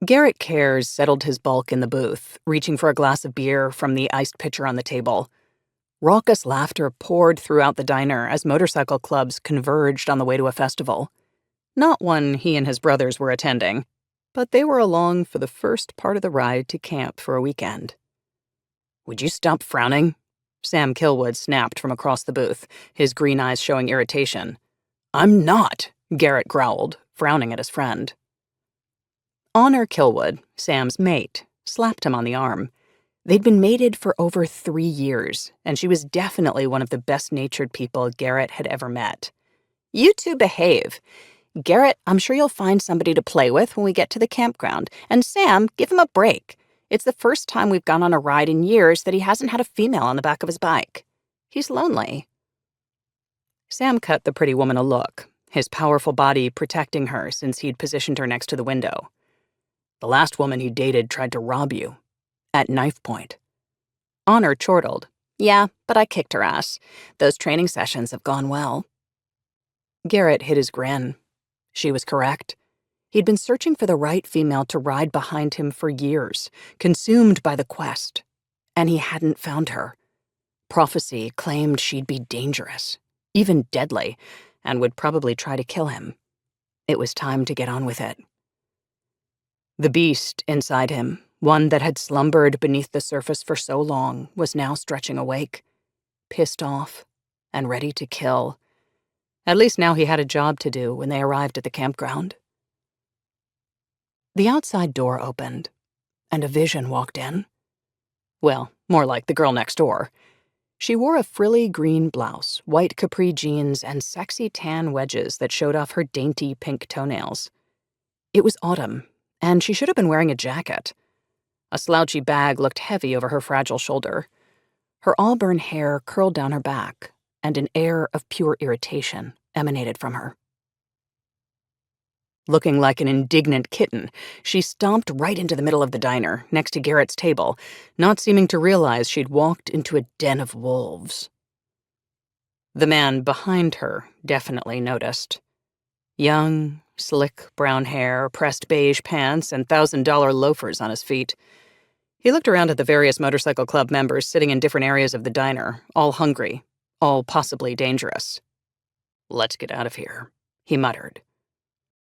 Garrett Kayrs settled his bulk in the booth, reaching for a glass of beer from the iced pitcher on the table. Raucous laughter poured throughout the diner as motorcycle clubs converged on the way to a festival. Not one he and his brothers were attending, but they were along for the first part of the ride to camp for a weekend. "Would you stop frowning?" Sam Kilwood snapped from across the booth, his green eyes showing irritation. "I'm not," Garrett growled, frowning at his friend. Honor Kilwood, Sam's mate, slapped him on the arm. They'd been mated for over 3 years, and she was definitely one of the best-natured people Garrett had ever met. "You two behave. Garrett, I'm sure you'll find somebody to play with when we get to the campground. And Sam, give him a break. It's the first time we've gone on a ride in years that he hasn't had a female on the back of his bike. He's lonely." Sam cut the pretty woman a look, his powerful body protecting her since he'd positioned her next to the window. "The last woman you dated tried to rob you. At knife point." Honor chortled. "Yeah, but I kicked her ass. Those training sessions have gone well." Garrett hid his grin. She was correct. He'd been searching for the right female to ride behind him for years, consumed by the quest, and he hadn't found her. Prophecy claimed she'd be dangerous, even deadly, and would probably try to kill him. It was time to get on with it. The beast inside him, one that had slumbered beneath the surface for so long, was now stretching awake, pissed off, and ready to kill. At least now he had a job to do when they arrived at the campground. The outside door opened, and a vision walked in. Well, more like the girl next door. She wore a frilly green blouse, white capri jeans, and sexy tan wedges that showed off her dainty pink toenails. It was autumn, and she should have been wearing a jacket. A slouchy bag looked heavy over her fragile shoulder. Her auburn hair curled down her back, and an air of pure irritation emanated from her. Looking like an indignant kitten, she stomped right into the middle of the diner, next to Garrett's table, not seeming to realize she'd walked into a den of wolves. The man behind her definitely noticed. Young, slick brown hair, pressed beige pants, and $1,000 loafers on his feet. He looked around at the various motorcycle club members sitting in different areas of the diner, all hungry, all possibly dangerous. "Let's get out of here," he muttered,